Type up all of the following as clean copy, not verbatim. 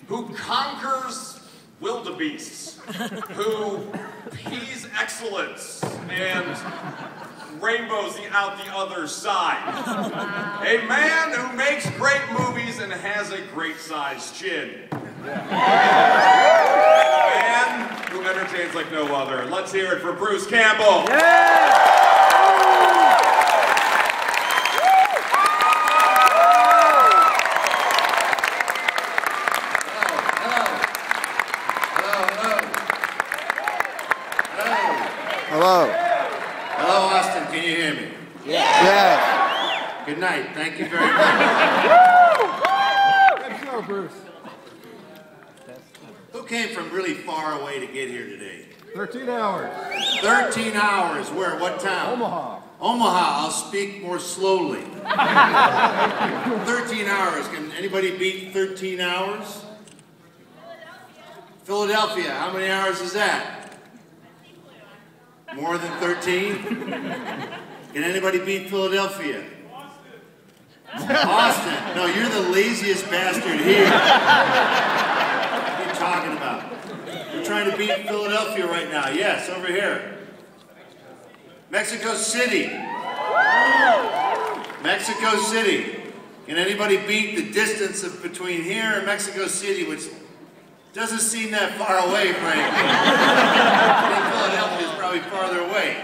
who conquers wildebeests, who pees excellence and rainbows out the other side. A man who makes great movies and has a great sized chin. A man who entertains like no other. Let's hear it for Bruce Campbell. Yeah! Hello. Hello, Austin. Can you hear me? Yes. Good night. Thank you very much. Good show, Bruce. Who came from really far away to get here today? 13 hours. 13 hours. Where? What town? Omaha. Omaha. I'll speak more slowly. 13 hours. Can anybody beat 13 hours? Philadelphia. How many hours is that? More than 13? Can anybody beat Philadelphia? Austin. No, you're the laziest bastard here. What are you talking about? You're trying to beat Philadelphia right now. Yes, over here. Mexico City. Mexico City. Can anybody beat the distance of between here and Mexico City, which doesn't seem that far away, frankly. I think Philadelphia is probably farther away.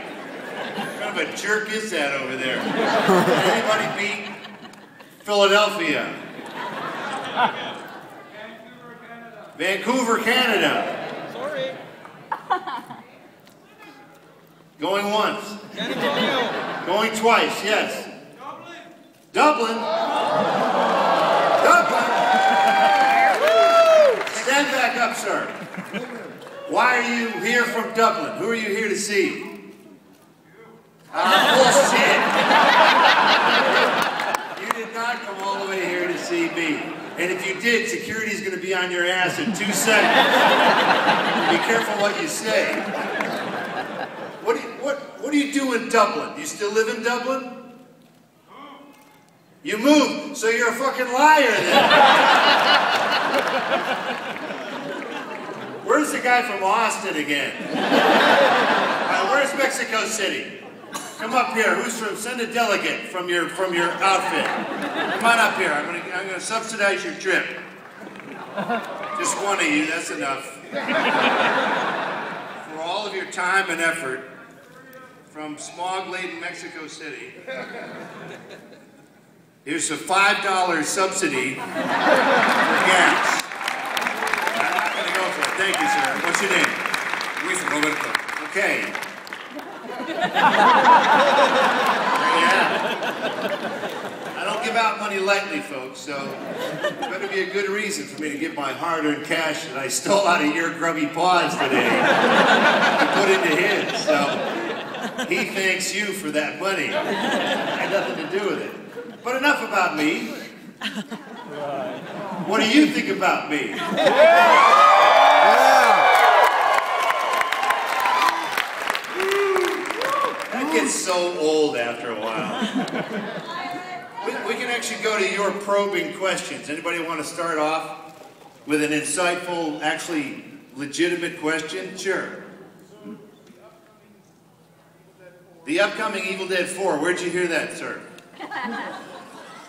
What kind of a jerk is that over there? Can anybody beat Philadelphia? Vancouver, Canada. Sorry. Going once. San Antonio. Going twice, yes. Dublin. Dublin. Stand back up, sir. Why are you here from Dublin? Who are you here to see? Bullshit. You did not come all the way here to see me. And if you did, security's going to be on your ass in 2 seconds. Be careful what you say. What do you do in Dublin? Do you still live in Dublin? You moved, so you're a fucking liar then. Where's the guy from Austin again? Where's Mexico City? Come up here. Who's from? Send a delegate from your outfit. Come on up here. I'm gonna subsidize your trip. Just one of you. That's enough. For all of your time and effort from smog-laden Mexico City. Here's a $5 subsidy for gas. I'm not going to go for it. Thank you, sir. What's your name? Luis Roberto. Okay. Yeah. I don't give out money lightly, folks, so it better be a good reason for me to give my hard-earned cash that I stole out of your grubby paws today to put into his. So he thanks you for that money. It had nothing to do with it. But enough about me. What do you think about me? That gets so old after a while. We can actually go to your probing questions. Anybody want to start off with an insightful, actually legitimate question? Sure. The upcoming Evil Dead 4, where'd you hear that, sir?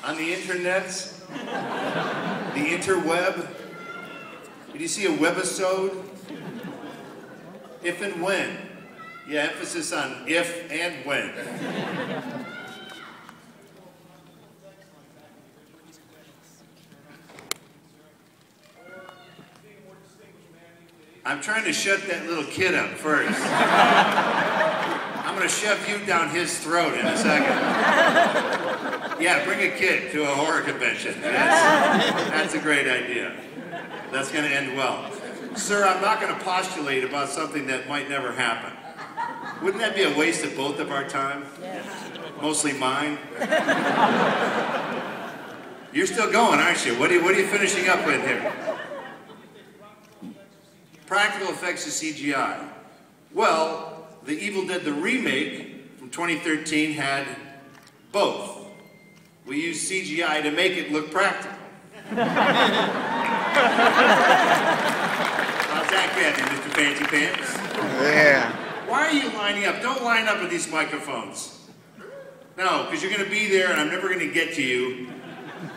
On the internets? The interweb? Did you see a webisode? If and when. Yeah, emphasis on if and when. I'm trying to shut that little kid up first. I'm going to shove you down his throat in a second. Yeah, bring a kid to a horror convention. That's a great idea. That's going to end well. Sir, I'm not going to postulate about something that might never happen. Wouldn't that be a waste of both of our time? Yeah. Mostly mine. You're still going, aren't you? What are you finishing up with here? Practical effects of CGI. Well, The Evil Dead, the remake from 2013 had both. We used CGI to make it look practical. How's that get you, Mr. Fancy Pants? Yeah. Why are you lining up? Don't line up with these microphones. No, because you're going to be there and I'm never going to get to you.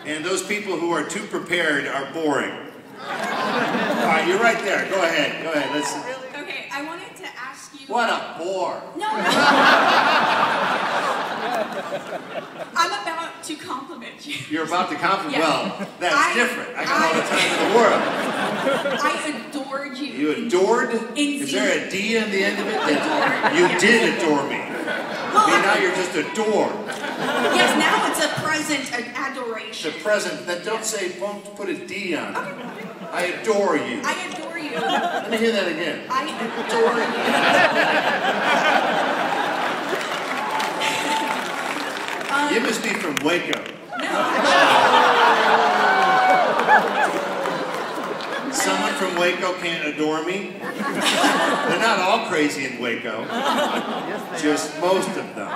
And those people who are too prepared are boring. All right, you're right there. Go ahead. Go ahead. Let's. Okay, I wanted to ask you... What a bore. No. I'm about to compliment you. You're about to compliment? Yes. Well, that's different. I got all the time in the world. I adored you. You adored? Is there a D on the end of it? You did adore me. Well, now you're just adored. Yes, now it's a present adoration. It's a present. That don't say, don't put a D on it. I adore you. I adore you. Let me hear that again. I adore you. You must be from Waco. No, Someone from Waco can't adore me? They're not all crazy in Waco. Just most of them.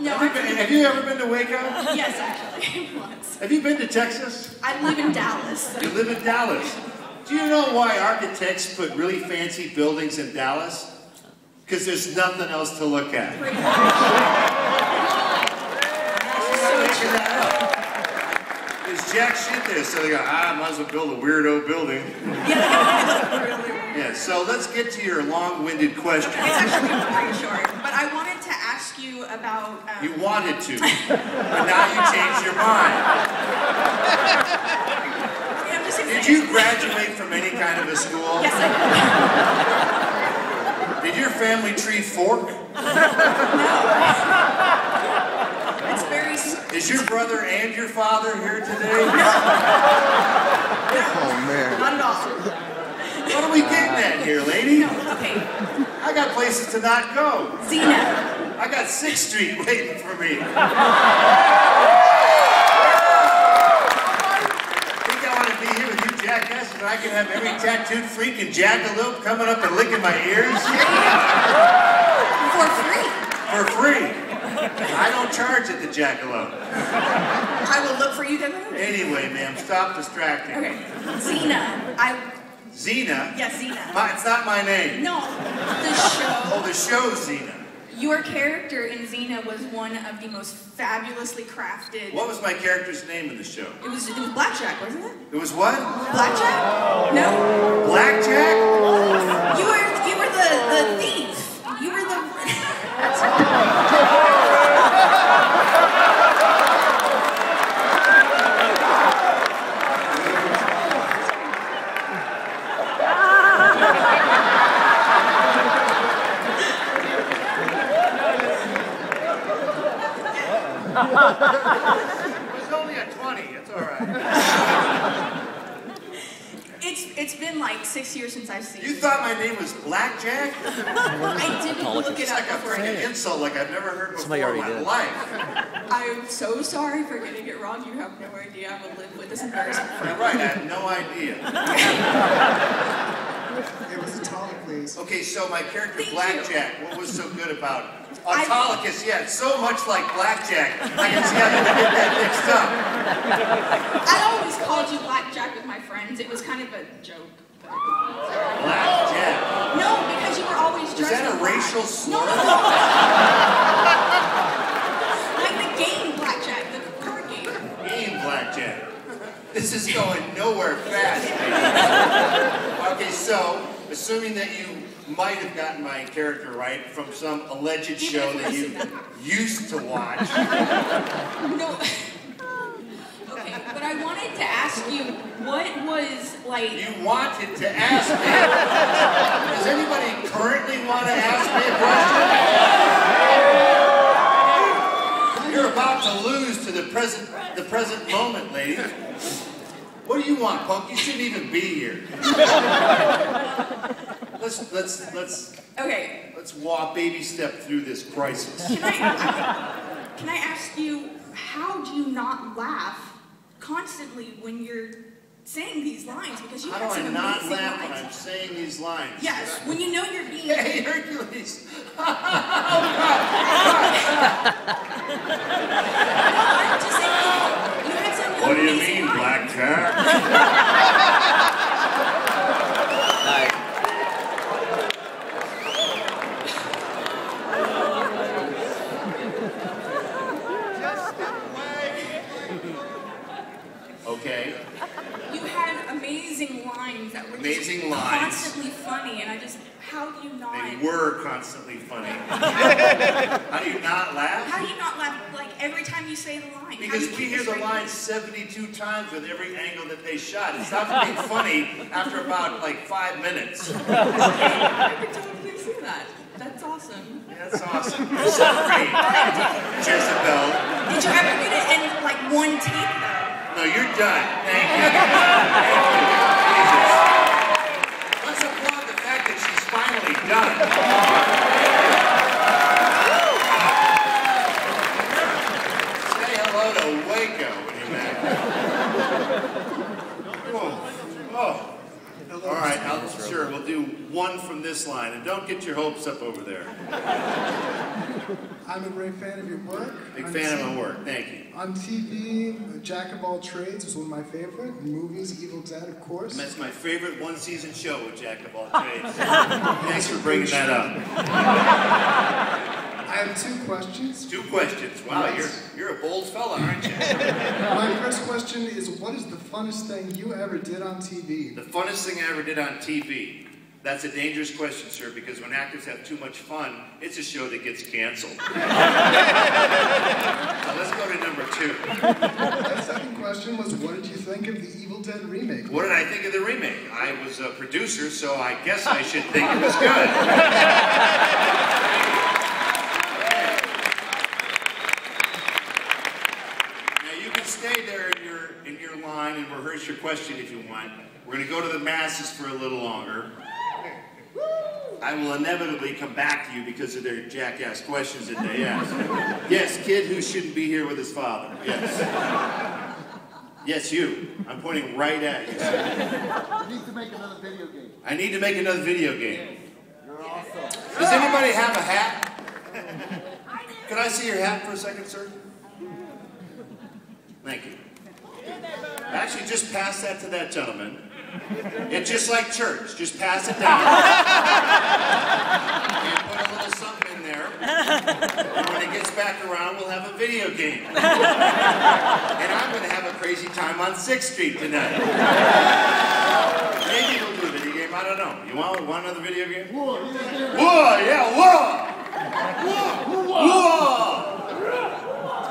no. Have you ever been to Waco? Yes, actually, once. Have you been to Texas? I live in Dallas. You live in Dallas. Do you know why architects put really fancy buildings in Dallas? Because there's nothing else to look at. There's jack shit there, so they go, I might as well build a weirdo building. Yeah, so let's get to your long-winded question. It's actually pretty short, but I wanted to ask you about... You wanted to, but now you changed your mind. I'm just Did you graduate from any kind of a school? Yes, I Did your family tree fork? did. It's very... Is your brother and your father here today? Oh, man. Not at all. What are we getting at here, lady? Okay, I got places to not go. Zena. I got 6th Street waiting for me. Think I want to be here with you jackasses and I can have every tattooed freak and jackalope coming up and licking my ears? For free. For free. I don't charge at the jackalope. I will look for you then. Anyway, ma'am, stop distracting. Okay, Zena. Xena? Yes, Zena. It's not my name. No, the show. Oh, the show Xena. Your character in Xena was one of the most fabulously crafted. What was my character's name in the show? It was Blackjack, wasn't it? It was what? Blackjack? No. Blackjack? You were the thief. You were the. It was only a 20. It's all right. It's been like 6 years since I've seen You it. thought my name was Blackjack? I didn't look it It's up like a before. freaking insult like I've never heard before Somebody in already my did. life. I'm so sorry for getting it wrong. You have no idea. I will live with this embarrassment You're forever. right, I had no idea. It was a tonic, please. Okay, so my character Thank you. Blackjack, what was so good about it? Autolycus, yeah, it's so much like Blackjack. I can see how they get that mixed up. I always called you Blackjack with my friends. It was kind of a joke. Blackjack. No, because you were always dressed Is that a in black. racial slur? No. Like the game Blackjack, the card game. Game Blackjack. This is going nowhere fast. Okay, so, assuming that you might have gotten my character right from some alleged show that you used to watch. No. Okay, but I wanted to ask you, what was like... You wanted to ask me. Does anybody currently want to ask me a question? You're about to lose to the present moment, lady. What do you want, punk? You shouldn't even be here. Let's walk baby step through this crisis. Can I ask you, how do you not laugh constantly when you're saying these lines? Because you How have do I some not amazing laugh lines. when I'm saying these lines? Yes, when you know you're being... Hey, Hercules! No, I'm just saying, you had some What do you amazing mean, lines. Blackjack? Okay. You had amazing lines that were Amazing just lines. constantly funny, and how do you not? They were constantly funny. How do you not laugh? How do you not laugh like every time you say the line? Because we hear the line 72 times with every angle that they shot. It stops being funny after about like 5 minutes. I could totally see that. That's awesome. Yeah, that's awesome. You're so great, Jezebel. Did you ever get it in like one take though? No, you're done. Thank you. Thank you. Jesus. Let's applaud the fact that she's finally done. Say hello to Waco when you're back. Oh. All right, sure, we'll do one from this line, and don't get your hopes up over there. I'm a great fan of your work. Big fan of my work, thank you. On TV, Jack of All Trades was one of my favorite. In movies, Evil Dead, of course. That's my favorite one-season show with Jack of All Trades. Thanks for bringing that up. I have 2 questions. 2 questions. Wow, Yes. you're a bold fella, aren't you? My first question is, what is the funnest thing you ever did on TV? The funnest thing I ever did on TV. That's a dangerous question, sir, because when actors have too much fun, it's a show that gets canceled. So let's go to number 2. My second question was, what did you think of the Evil Dead remake? What did I think of the remake? I was a producer, so I guess I should think it was good. Now you can stay there in your line and rehearse your question if you want. We're going to go to the masses for a little longer. I will inevitably come back to you because of their jackass questions that they ask. Yes, kid who shouldn't be here with his father. Yes. Yes, you. I'm pointing right at you. You need to make another video game. I need to make another video game. You're awesome. Does anybody have a hat? Could I see your hat for a second, sir? Thank you. Actually, just pass that to that gentleman. It's just like church. Just pass it down. And put a little something in there. And when it gets back around, we'll have a video game. And I'm going to have a crazy time on 6th Street tonight. Maybe we'll do a video game. I don't know. You want another video game? Whoa, Yeah, whoa! Whoa!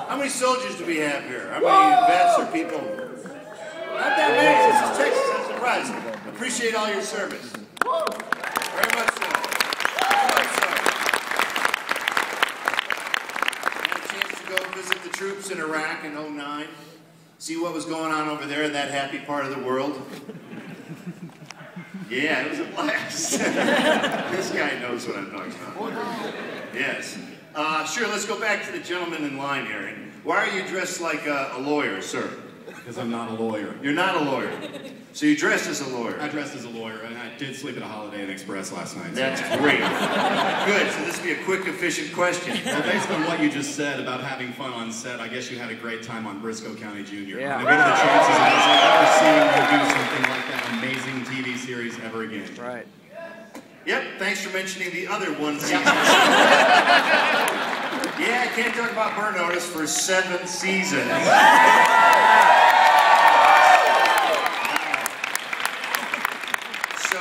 How many soldiers do we have here? How many vets or people? Not that many. This is Texas. I'm surprised. Appreciate all your service. Very much so. Very much so. Had a chance to go visit the troops in Iraq in '09. See what was going on over there in that happy part of the world. Yeah, it was a blast. This guy knows what I'm talking about. Yes. Sure, let's go back to the gentleman in line here. And why are you dressed like a lawyer, sir? Because I'm not a lawyer. You're not a lawyer. So you dressed as a lawyer. I dressed as a lawyer, and I did sleep at a Holiday Inn Express last night. That's great. Good, so this will be a quick, efficient question. Well, based on what you just said about having fun on set, I guess you had a great time on Briscoe County Jr. Yeah. And what are the chances of us ever seeing you do something like that amazing TV series ever again? Right. Yep, thanks for mentioning the other one season. Yeah, I can't talk about Burn Notice for 7 seasons. So,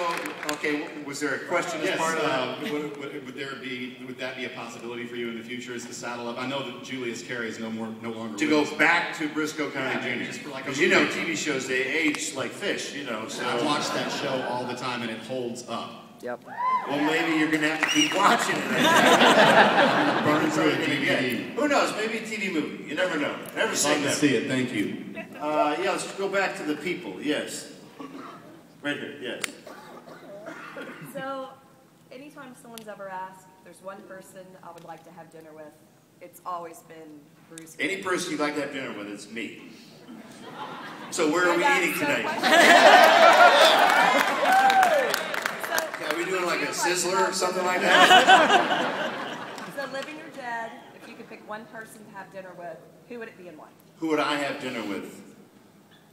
okay, was there a question as Yes, part of that? would that be a possibility for you in the future as to saddle up? I know that Julius Carey is no longer To with us. go back to Briscoe County Yeah, Jr. just for like a Because you know, movie. TV shows, they age like fish, you know, so... I've watched that show all the time, and it holds up. Yep. Well, maybe you're going to have to keep watching it. Burning through a Gonna DVD. get. Who knows? Maybe a TV movie. You never know. Never say Love to never. see it. Thank you. Yeah, let's go back to the people. Yes. Right here. Yes. So, anytime someone's ever asked, there's one person I would like to have dinner with, it's always been Bruce. Any person you'd like to have dinner with, it's me. So where are I we got eating so tonight? Are we doing like a sizzler or something like that? So, living or dead, if you could pick one person to have dinner with, who would it be and why? Who would I have dinner with?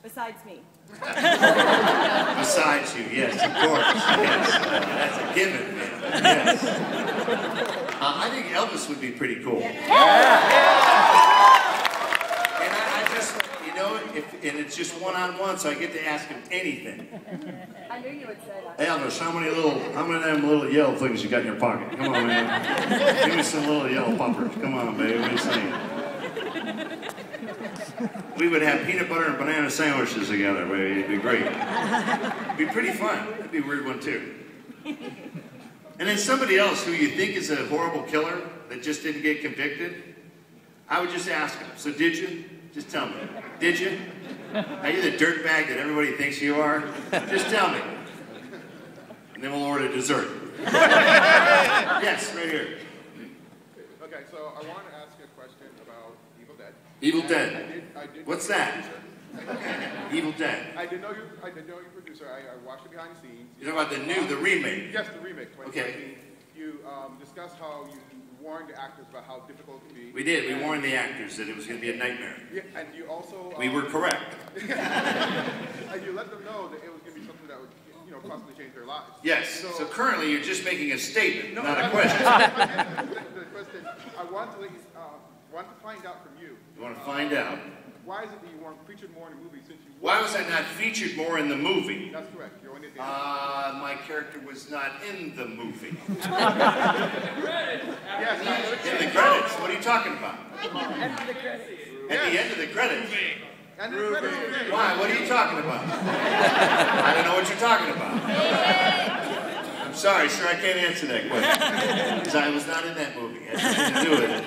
Besides me. Besides you, yes, of course. Yes, that's a given, man. Yes. I think Elvis would be pretty cool. And I just, you know, and it's just one-on-one, so I get to ask him anything. I knew you would say that. Elvis, how many of them little yellow things you got in your pocket? Come on, man. Give me some little yellow poppers. Come on, baby. What are you saying? We would have peanut butter and banana sandwiches together. It'd be great. It'd be pretty fun. It'd be a weird one, too. And then somebody else who you think is a horrible killer that just didn't get convicted, I would just ask him, so did you? Just tell me. Did you? Are you the dirtbag that everybody thinks you are? Just tell me. And then we'll order dessert. Yes, right here. Okay, so I want to ask you a question about Evil Dead. Evil Dead. I did What's that? Evil Dead. I didn't know you producer. I watched it behind the scenes. You're talking about the remake? Yes, the remake. 2019. Okay. You discussed how you warned the actors about how difficult it could be. We did. We warned the actors that it was going to be a nightmare. Yeah, and you also... We were correct. And you let them know that it was going to be something that would, possibly change their lives. Yes. So currently you're just making a statement, not a question. The question, I want to find out from you. You want to find out? Why is it that you weren't featured more in the movie since you... Why was I not featured more in the movie? That's correct. You're only at the end. My character was not in the movie. Yes. In the credits? What are you talking about? End of the credits. At the end of the credits? And the credits. Why? What are you talking about? I don't know what you're talking about. I'm sorry, sir, I can't answer that question. Because I was not in that movie. I had nothing to do with it,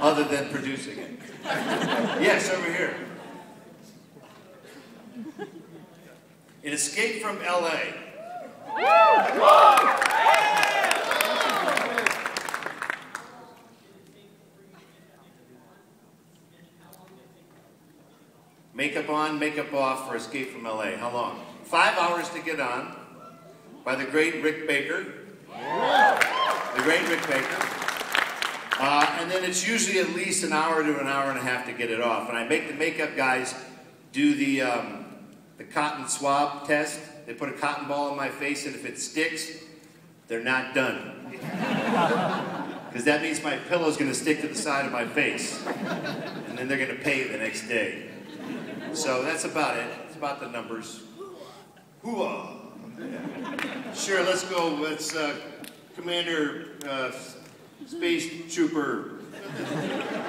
other than producing it. Yes, over here. An Escape from L.A. Makeup on, makeup off for Escape from L.A. How long? 5 hours to get on by the great Rick Baker. The great Rick Baker. And then it's usually at least an hour to an hour and a half to get it off. And I make the makeup guys do the cotton swab test. They put a cotton ball in my face, and if it sticks, they're not done. Because that means my pillow's going to stick to the side of my face. And then they're going to pay the next day. So that's about it. It's about the numbers. Hooah! Sure, let's go. Let's Commander Space Trooper.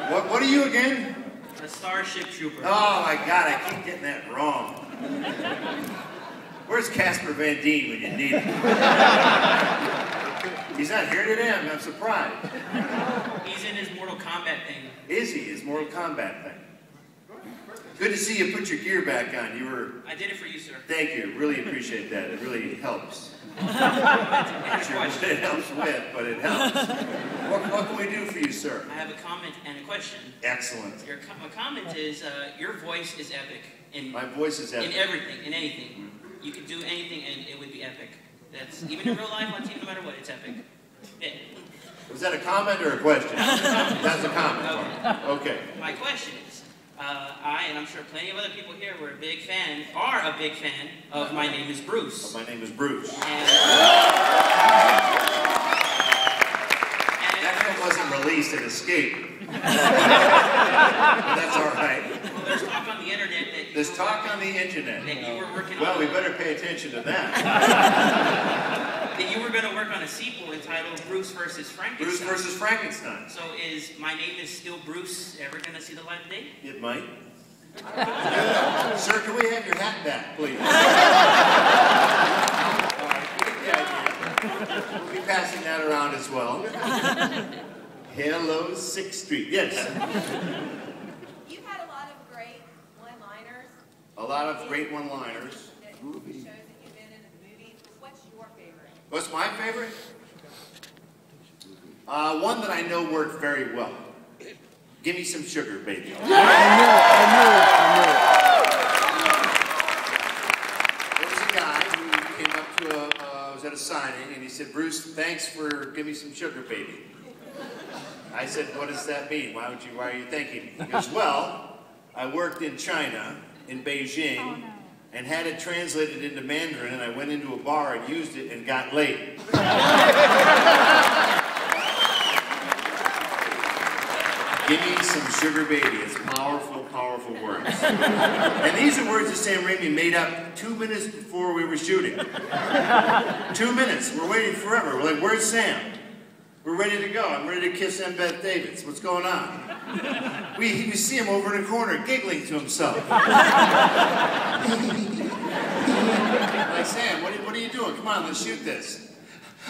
What are you again? A Starship Trooper. Oh my God, I keep getting that wrong. Where's Casper Van Dien when you need him? He's not here today? I'm surprised. He's in his Mortal Kombat thing. Is he? His Mortal Kombat thing. Good to see you put your gear back on. You were... I did it for you, sir. Thank you. Really appreciate that. It really helps. It helps with, but it helps. What can we do for you, sir? I have a comment and a question. Excellent. My comment is, your voice is epic. My voice is epic. In everything, in anything. You could do anything and it would be epic. That's, even in real life, on TV, no matter what, it's epic. Yeah. Was that a comment or a question? That's a comment. Okay. My question is, I, and I'm sure plenty of other people here are a big fan of My Name is Bruce. My Name is Bruce. And that film wasn't released at Escape. But that's all right. Well, there's talk on the internet that There's talk on the internet. That you were working well, on. we better pay attention to that. That you were going to work on a sequel entitled Bruce vs. Frankenstein. Bruce vs. Frankenstein. So is My Name is Still Bruce ever going to see the light of day? It might. Sir, can we have your hat back, please? All right, you get the idea. We'll be passing that around as well. Hello, 6th Street. Yes. You've had a lot of great one-liners. A lot of great one-liners. Shows that you've been in the movies. What's your favorite? What's my favorite? One that I know worked very well. Give me some sugar, baby. I knew it. There was a guy who came up to was at a signing, and he said, "Bruce, thanks for Give Me Some Sugar, Baby." I said, "What does that mean? Why are you thanking me?" He goes, "Well, I worked in China, in Beijing, and had it translated into Mandarin, and I went into a bar and used it and got laid." Give me some sugar baby. It's powerful, powerful words. And these are words that Sam Raimi made up 2 minutes before we were shooting. 2 minutes. We're waiting forever. We're like, where's Sam? We're ready to go. I'm ready to kiss M. Beth Davids. What's going on? We see him over in the corner giggling to himself. Like, Sam, what are you doing? Come on, let's shoot this.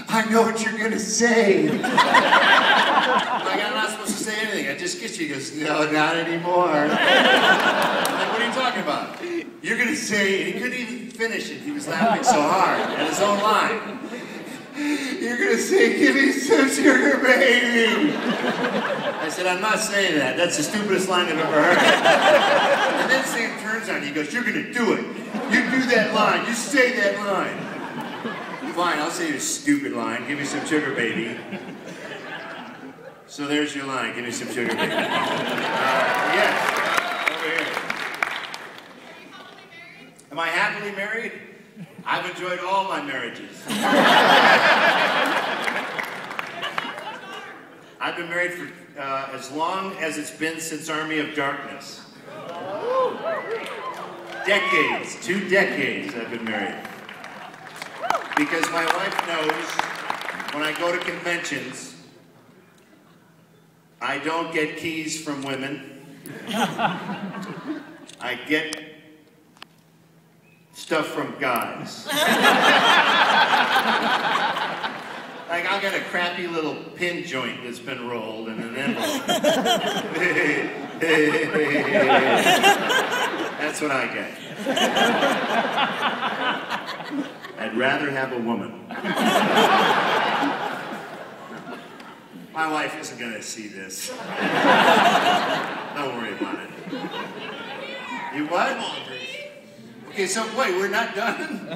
I know what you're gonna say. Like, I'm not supposed to say anything. I just kissed you. He goes, no, not anymore. I'm like, what are you talking about? You're gonna say, and he couldn't even finish it. He was laughing so hard at his own line. You're gonna say, give me some sugar, baby. I said, I'm not saying that. That's the stupidest line I've ever heard. And then Sam turns on me. He goes, you're gonna do it. You do that line. You say that line. Fine, I'll say your stupid line. Give me some sugar, baby. So there's your line. Give me some sugar, baby. Yes. Over here. Am I happily married? I've enjoyed all my marriages. I've been married for as long as it's been since Army of Darkness. Decades, 2 decades I've been married. Because my wife knows when I go to conventions, I don't get keys from women. I get stuff from guys. Like, I'll get a crappy little pin joint that's been rolled in an envelope. That's what I get. I'd rather have a woman. My wife isn't going to see this. Don't worry about it. You what? Okay, so wait, we're not done?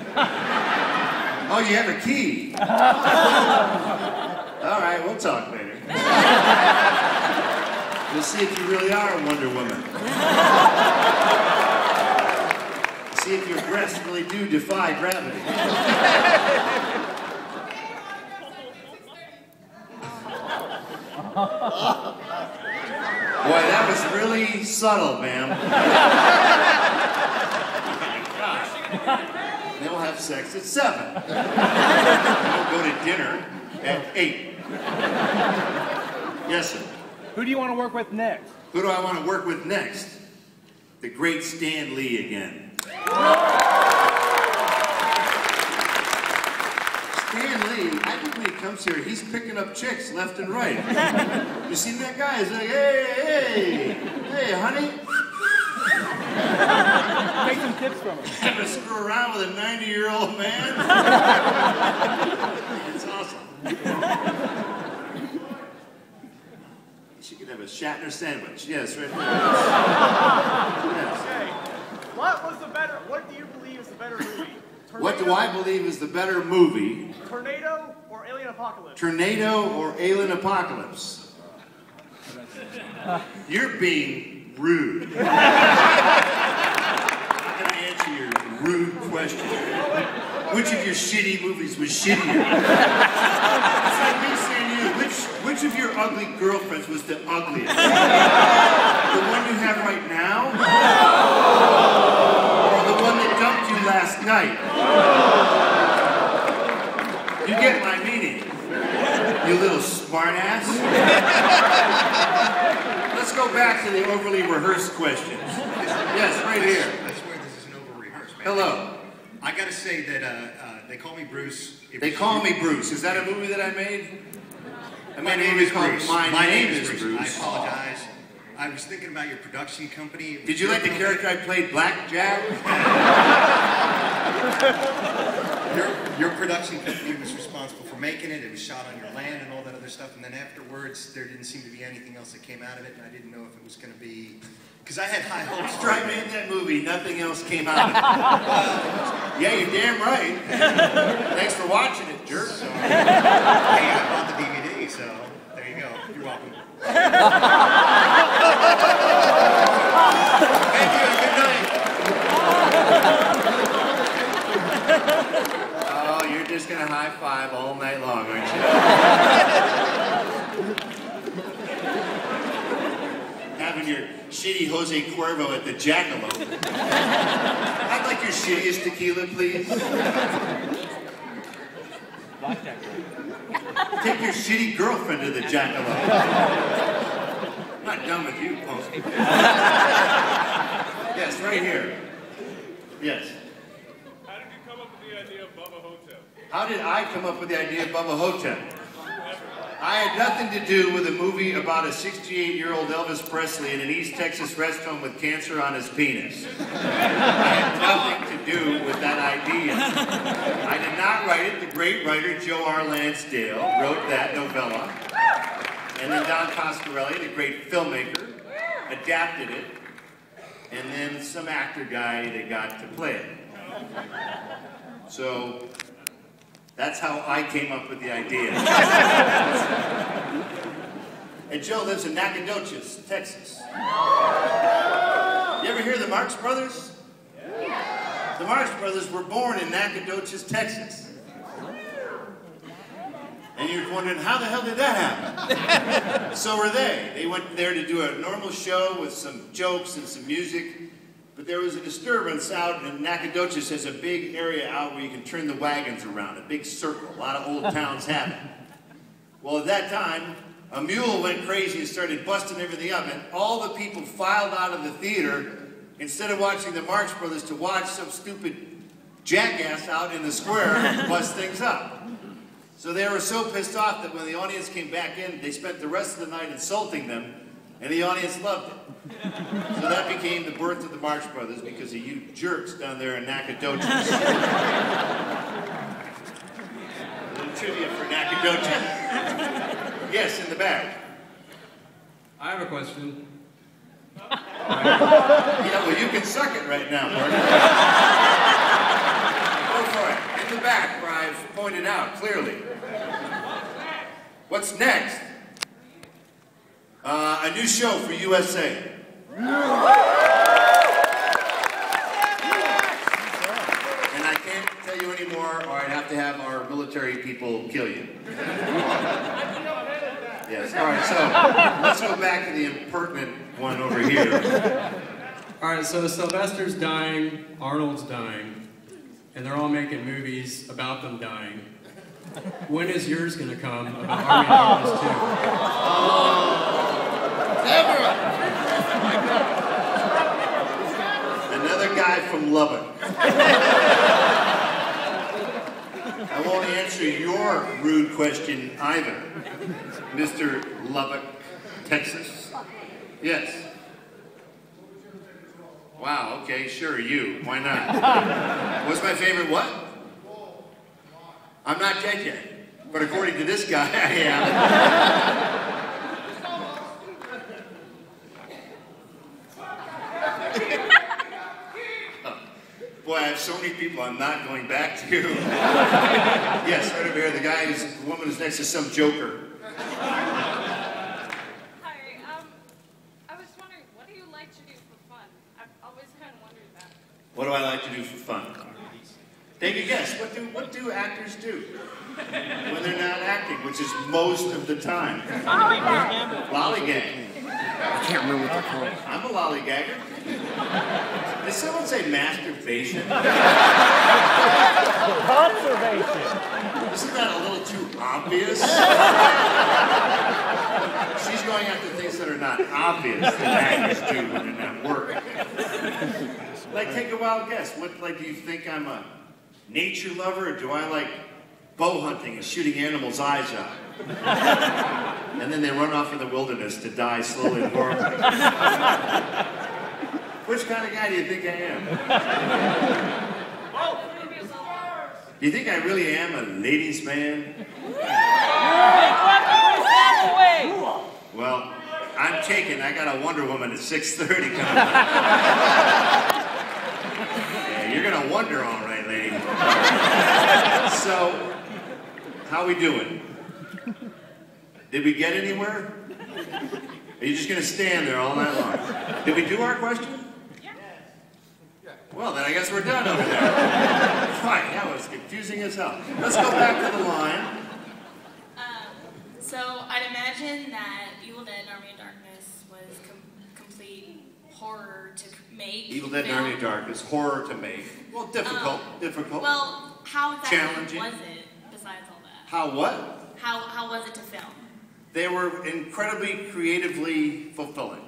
Oh, you have a key. All right, we'll talk later. We'll see if you really are a Wonder Woman. See if your breasts really do defy gravity. Boy, that was really subtle, ma'am. Then we'll have sex at 7. We'll go to dinner at 8. Yes, sir. Who do you want to work with next? Who do I want to work with next? The great Stan Lee again. Stan Lee, I think when he comes here, he's picking up chicks left and right. You see that guy? He's like, hey, honey. Take some tips from him. I'm gonna screw around with a 90-year-old man. It's awesome. She could have a Shatner sandwich. Yes, right there. Yes. Okay. What do you believe is the better movie? Tornado, What do I believe is the better movie? Tornado or Alien Apocalypse? Tornado or Alien Apocalypse? You're being rude. I'm going to answer your rude question. Which of your shitty movies was shittier? It's like me saying to you, which of your ugly girlfriends was the ugliest? The one you have right now? Or the one that dumped you last night? You get my meaning, you little smartass. Let's go back to the overly rehearsed questions. Yes, right here. I swear this isn't over-rehearsed, man. Hello. I gotta say that They Call Me Bruce. They Call Me Bruce. Is that a movie that I made? My name is Bruce. My name is Bruce. I apologize. I was thinking about your production company. Did you like the character I played, Blackjack? Your production company was responsible for making it. It was shot on your land and all that other stuff. And then afterwards, there didn't seem to be anything else that came out of it. And I didn't know if it was going to be... Because I had high hopes. After I made that movie, nothing else came out of it. Yeah, you're damn right. Thanks for watching it, jerk. So, hey, I bought the DVD, so there you go. You're welcome. Thank you. Good night. Oh, you're just going to high five all night long, aren't you? your shitty Jose Cuervo at the Jackalope. I'd like your shittiest tequila, please. Take your shitty girlfriend to the Jackalope. I'm not done with you, punk. Yes, right here. Yes. How did you come up with the idea of Bubba Ho-tep? How did I come up with the idea of Bubba Ho-tep? I had nothing to do with a movie about a 68-year-old Elvis Presley in an East Texas rest home with cancer on his penis. I had nothing to do with that idea. I did not write it. The great writer Joe R. Lansdale wrote that novella. And then Don Coscarelli, the great filmmaker, adapted it. And then some actor guy that got to play it. So that's how I came up with the idea. And Joe lives in Nacogdoches, Texas. You ever hear the Marx Brothers? The Marx Brothers were born in Nacogdoches, Texas. And you're wondering, how the hell did that happen? So were they. They went there to do a normal show with some jokes and some music. But there was a disturbance out, and Nacogdoches has a big area out where you can turn the wagons around, a big circle. A lot of old towns have it. Well, at that time, a mule went crazy and started busting everything up, and all the people filed out of the theater instead of watching the Marx Brothers to watch some stupid jackass out in the square bust things up. So they were so pissed off that when the audience came back in, they spent the rest of the night insulting them, and the audience loved it. So that became the birth of the Marx Brothers because of you jerks down there in Nacogdoches. A little trivia for Nacogdoches. Yes, in the back. I have a question. Yeah, well, you can suck it right now, partner. Go for it. In the back, where I've pointed out clearly. What's next? A new show for USA. And I can't tell you any more, or I'd have to have our military people kill you. Yes, all right, so let's go back to the impertinent one over here. All right, so Sylvester's dying, Arnold's dying, and they're all making movies about them dying. When is yours going to come about Army of Darkness 2? Another guy from Lubbock. I won't answer your rude question either, Mr. Lubbock, Texas. Yes. Wow, okay, sure, you. Why not? What's my favorite what? I'm not dead yet, but according to this guy, I am. Boy, I have so many people I'm not going back to. Yes, right over here, the woman who's next to some joker. Hi, I was wondering, what do you like to do for fun? I've always kind of wondered that. What do I like to do for fun? Take a guess. What do actors do when they're not acting, which is most of the time? Lollygag. Lollygag. I can't remember what they're called. I'm a lollygagger. Did someone say masturbation? Conservation. Isn't that a little too obvious? She's going after things that are not obvious that actors do when they're not working. Like, take a wild guess. Do you think I'm a nature lover, or do I like bow hunting and shooting animals' eyes out? And then they run off in the wilderness to die slowly and horribly. Which kind of guy do you think I am? Do you think I really am a ladies' man? Well, I'm taken. I got a Wonder Woman at 6:30 coming up. Yeah, you're gonna wonder, all right, lady. So, how we doing? Did we get anywhere? Are you just gonna stand there all night long? Did we do our question? Well, then I guess we're done over there. Fine, that was confusing as hell. Let's go back to the line. So I'd imagine that Evil Dead Army of Darkness was completely obviously horror to make. Evil Dead and Army of Darkness, horror to make. Well, difficult. Well, how exactly challenging. was it, besides all that? How what? How was it to film? They were incredibly creatively fulfilling.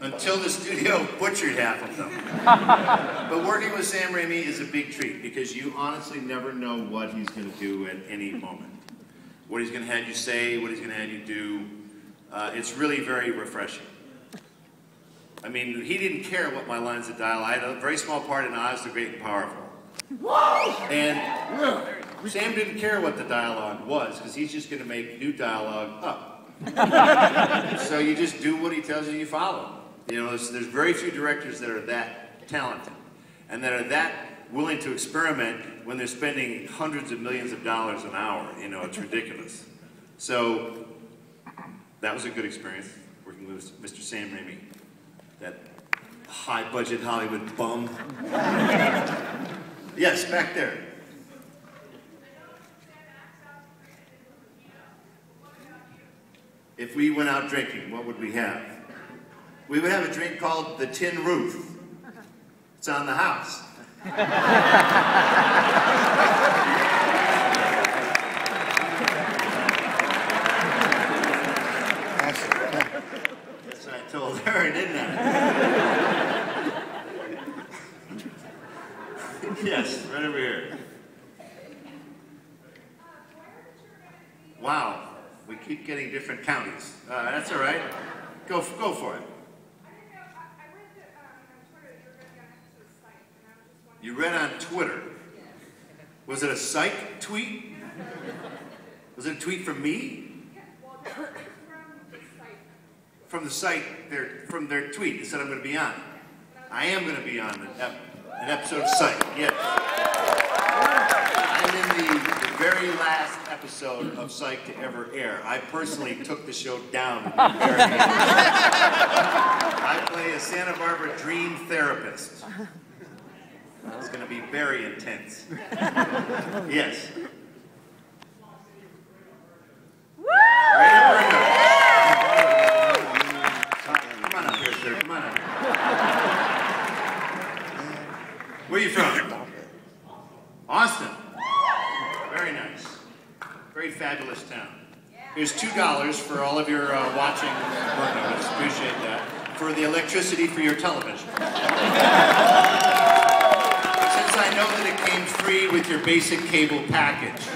Until the studio butchered half of them. But working with Sam Raimi is a big treat because you honestly never know what he's going to do at any moment. What he's going to have you say, what he's going to have you do. It's really very refreshing. I mean, he didn't care what my lines of dialogue. I had a very small part in Oz the Great and Powerful. And Sam didn't care what the dialogue was because he's just going to make new dialogue up. So you just do what he tells you, you follow. You know, there's very few directors that are that talented and that are that willing to experiment when they're spending hundreds of millions of dollars an hour. You know, it's ridiculous. So that was a good experience working with Mr. Sam Raimi, that high-budget Hollywood bum. Yes, back there. If we went out drinking, what would we have? We would have a drink called the Tin Roof. It's on the house. That's what I told her, didn't I? Yes, right over here. Wow. We keep getting different counties. That's all right. Go for it. You read on Twitter. Was it a psych tweet? Was it a tweet from me? From the site, from their tweet. They said I'm going to be on. I am going to be on an episode of Psych. Yes. I'm in the very last episode of Psych to ever air. I personally took the show down. I play a Santa Barbara dream therapist. It's going to be very intense. Yes. Come on up here, sir. Come on up. Where are you from? Austin. Very nice. Very fabulous town. Here's $2 for all of your watching work notice. Appreciate that. For the electricity for your television. Since I know that it came free with your basic cable package,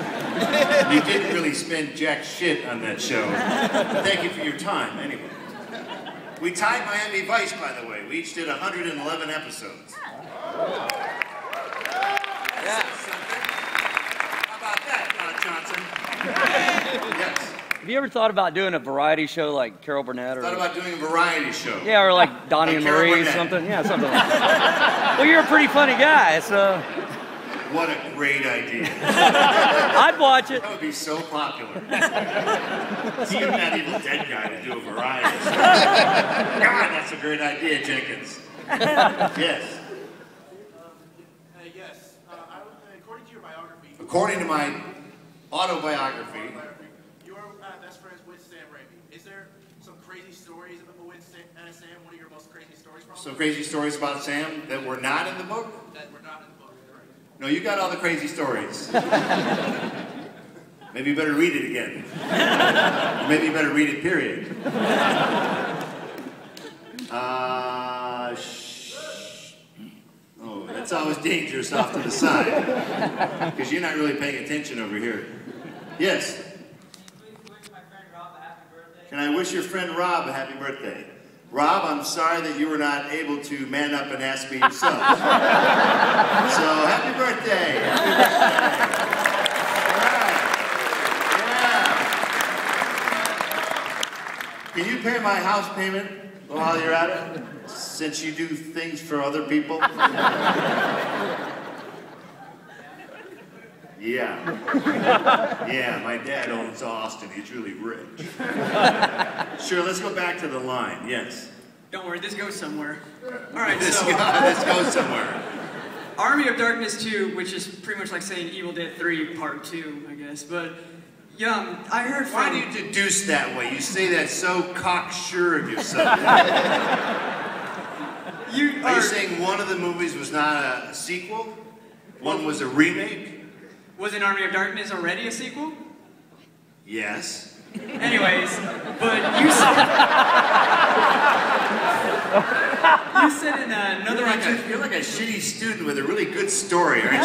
you didn't really spend jack shit on that show. Thank you for your time, anyway. We tied Miami Vice, by the way. We each did 111 episodes. Yeah. How about that, Johnson? Yes. Have you ever thought about doing a variety show like Carol Burnett? Or Thought about doing a variety show. Yeah, or like Donnie and Carol Marie or Burnett. something. Yeah, something like that. Well, you're a pretty funny guy, so. What a great idea. I'd watch it. That would be so popular. See that Evil Dead guy to do a variety show. God, that's a great idea, Jenkins. Yes. Yes. According to your biography. According to my autobiography. You are best friends with Sam Raimi. Is there some crazy stories with Sam? One of your most crazy stories from? Some crazy stories about Sam that were not in the book? That were not in the book, correct. No, you got all the crazy stories. Maybe you better read it again. Maybe you better read it, period. Oh, that's always dangerous off to the side. Because you're not really paying attention over here. Yes? Can I wish your friend Rob a happy birthday? Rob, I'm sorry that you were not able to man up and ask me yourself. So, happy birthday! Happy birthday. Yeah. Can you pay my house payment while you're at it? Since you do things for other people? Yeah. Yeah, my dad owns Austin. He's really rich. Sure, let's go back to the line. Yes. Don't worry, this goes somewhere. All right, This so goes somewhere. Army of Darkness 2, which is pretty much like saying Evil Dead 3 Part 2, I guess. But Yeah, I heard from... Why do you deduce that way? You say that so cocksure of yourself. Are you saying one of the movies was not a sequel? One was a remake? Wasn't Army of Darkness already a sequel? Yes. Anyways, but you said... you said in another interview... You're like a shitty student with a really good story, aren't you?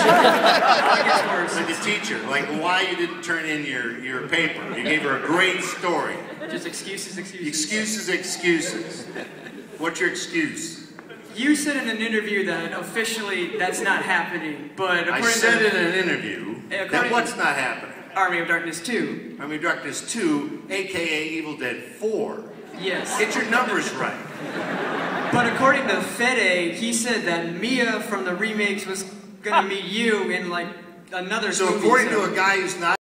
Like a teacher, like why you didn't turn in your paper. You gave her a great story. Just excuses. Excuses. What's your excuse? You said in an interview that officially that's not happening, but I said in an interview that what's not happening? Army of Darkness 2. Army of Darkness 2, a.k.a. Evil Dead 4. Yes. Get your numbers right. But according to Fede, he said that Mia from the remakes was gonna meet you in like another movie. So according to a guy who's not